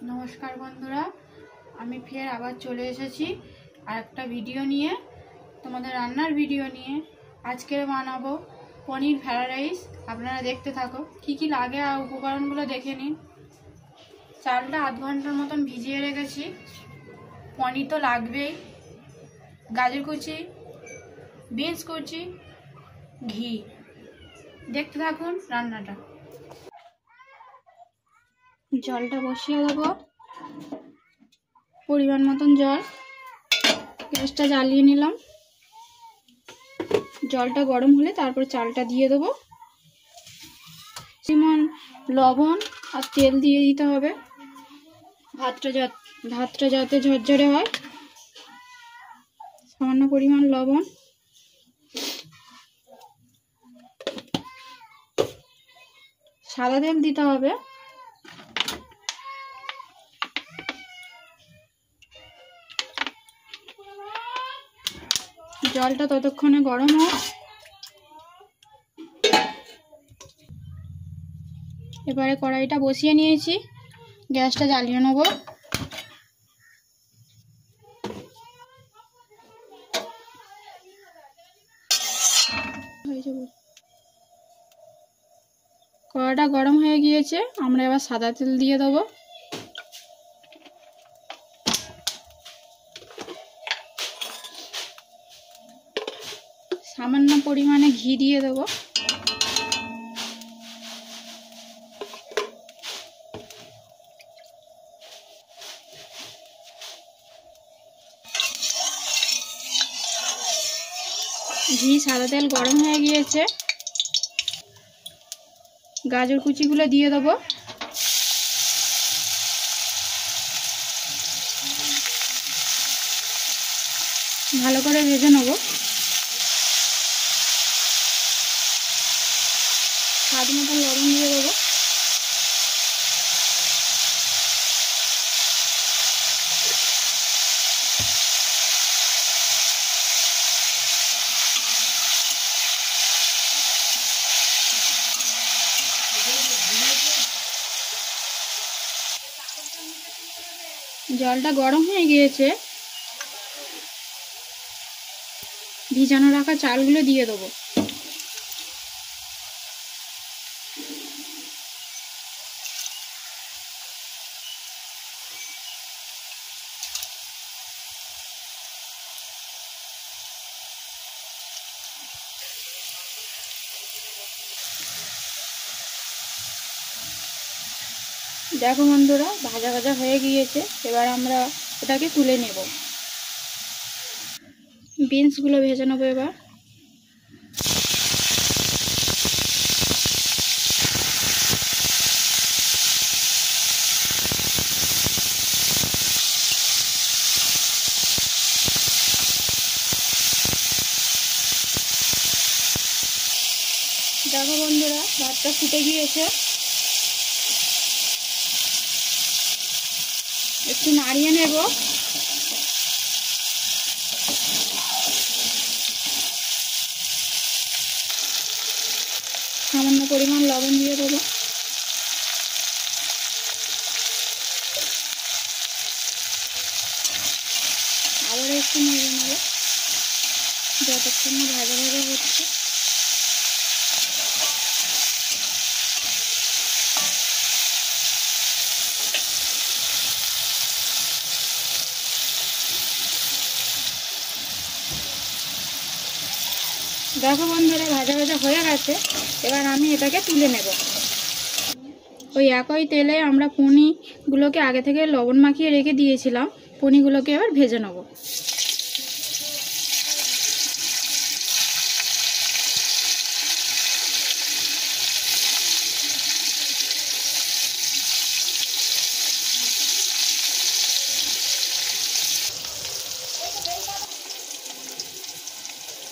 नमस्कार बंधुरा आमी फिर आबार चले एसेছি আর একটা ভিডিও নিয়ে তোমাদের রান্নার ভিডিও নিয়ে আজকে বানাবো পনির ফ্রাইড রাইস। আপনারা দেখতে থাকো কি কি লাগে আর উপকরণগুলো দেখে নিন। চালটা আধ ঘন্টার মতন ভিজিয়ে রেখেছি। পনির তো লাগবেই, গাজর কুচি, বিনস কুচি, ঘি। দেখতে থাকুন রান্নাটা। জলটা বসিয়ে দেবো, পরিমাণ মতন জল। গ্যাসটা জ্বালিয়ে নিলাম। জলটা গরম হলে তারপর চালটা দিয়ে দেবো। যেমন লবণ আর তেল দিয়ে দিতে হবে, ভাতটা যাতে ঝরঝরে হয়। সামান্য পরিমাণ লবণ, সাদা তেল দিতে হবে। জলটা ততক্ষণে গরম হোক। এবারে কড়াইটা বসিয়ে নিয়েছি, গ্যাসটা জ্বালিয়ে নেব। কড়াইটা গরম হয়ে গিয়েছে, আমরা এবার সাদা তেল দিয়ে দেবো। সামান্য পরিমাণে ঘি দিয়ে দেবো। ঘি সাদা তেল গরম হয়ে গিয়েছে, গাজর কুচিগুলো দিয়ে দেবো। ভালো করে ভেজে নেব। স্বাদ মতো লবণ দিয়ে দেবো। জলটা গরম হয়ে গিয়েছে, ভিজানো রাখা চালগুলো দিয়ে দেবো। দেখো বন্ধুরা, ভাজা ভাজা হয়ে গিয়েছে। এবার আমরা এটাকে তুলে নেব। বিনসগুলো ভেজে নেবো এবার। দেখো বন্ধুরা, ভাতটা ফুটে গিয়েছে। একটু নাড়িয়ে নেব। সামান্য পরিমাণ লবণ দিয়ে দেবো। আবার একটু নেড়ে নেব যতক্ষণ না ভাজা ভাজা হচ্ছে। দেখো বন্ধুরা, ভাজা ভাজা হয়ে গেছে। এবার আমি এটাকে তুলে নেব। ওই একই তেলে আমরা পনিরগুলোকে আগে থেকে লবণ মাখিয়ে রেখে দিয়েছিলাম। পনিরগুলোকে এবার ভেজে নেব।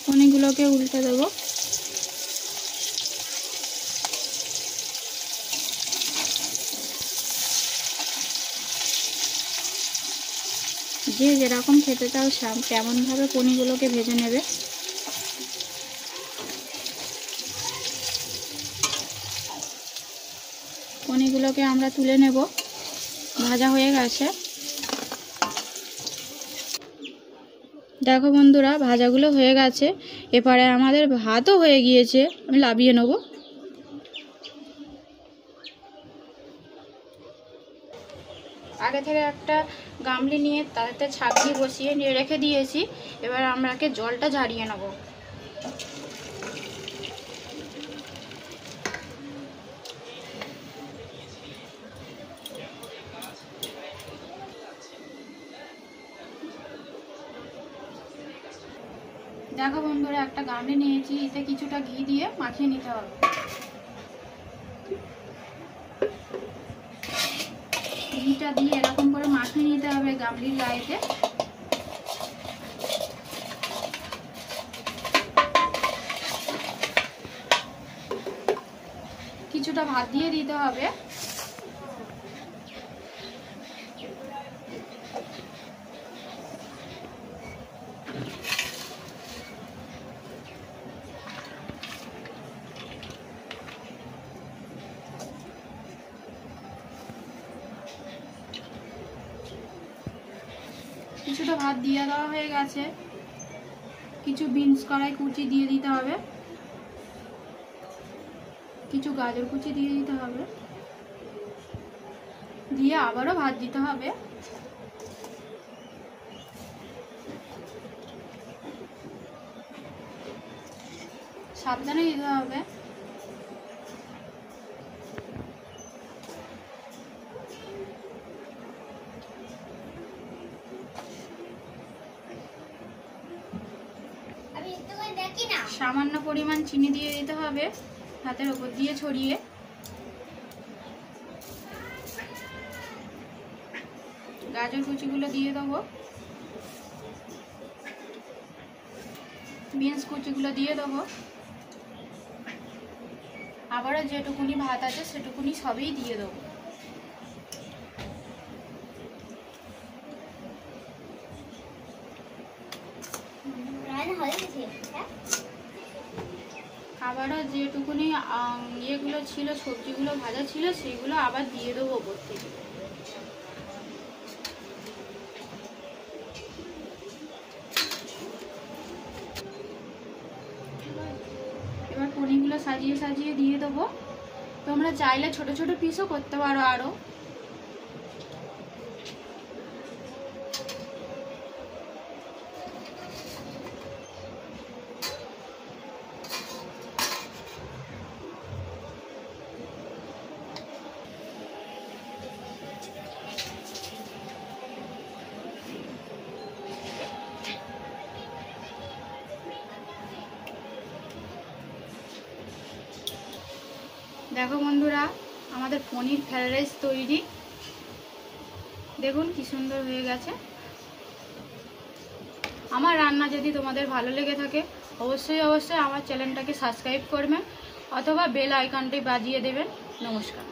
পনিরগুলোকে উল্টে দেবো। যে যেরকম খেতে চাও তেমনভাবে পনিরগুলোকে ভেজে নেবে। পনিরগুলোকে আমরা তুলে নেব। ভাজা হয়ে গেছে। দেখো বন্ধুরা, ভাজাগুলো হয়ে গেছে। এবারে আমাদের ভাতও হয়ে গিয়েছে, আমি লাভিয়ে নেব। আগে থেকে একটা গামলি নিয়ে তাতে ছাঁকনি বসিয়ে নিয়ে রেখে দিয়েছি। এবার আমরাকে জলটা ঝারিয়ে নেব। দেখো বন্ধুরা, একটা গামলি নিয়েছি, এতে কিছুটা ঘি দিয়ে মাখিয়ে নিতে হবে। ঘিটা দিয়ে এরকম করে মাখিয়ে নিতে হবে গামলির গায়েতে। কিছুটা ভাত দিয়ে দিতে হবে। কিছুটা ভাত দিয়ে দেওয়া হয়ে গেছে। কিছু বিনস কড়াই কুচি দিয়ে দিতে হবে, কিছু গাজর কুচি দিয়ে দিতে হবে, দিয়ে আবারও ভাত দিতে হবে। সাবধানে দিতে হবে। সামান্য পরিমাণ চিনি দিয়ে দিতে হবে ভাতের উপর দিয়ে ছড়িয়ে। গাজর কুচিগুলো দিয়ে দেবো, বিনস কুচিগুলো দিয়ে দেবো। আবারও যেটুকুনি ভাত আছে সেটুকুনি সবই দিয়ে দেবো। আবারও যেটুকুনি ইয়েগুলো ছিল, সবজিগুলো ভাজা ছিল, সেগুলো আবার দিয়ে দেবো ওপর থেকে। এবার পনিরগুলো সাজিয়ে সাজিয়ে দিয়ে দেবো। তোমরা চাইলে ছোট ছোট পিসও করতে পারো আরও। দেখো বন্ধুরা, আমাদের পনির ফ্রাইড রাইস তৈরি। দেখুন কি সুন্দর হয়ে গেছে। আমার রান্না যদি তোমাদের ভালো লেগে থাকে অবশ্যই আমার চ্যানেলটাকে সাবস্ক্রাইব করবেন অথবা বেল আইকনটি বাজিয়ে দেবেন। নমস্কার।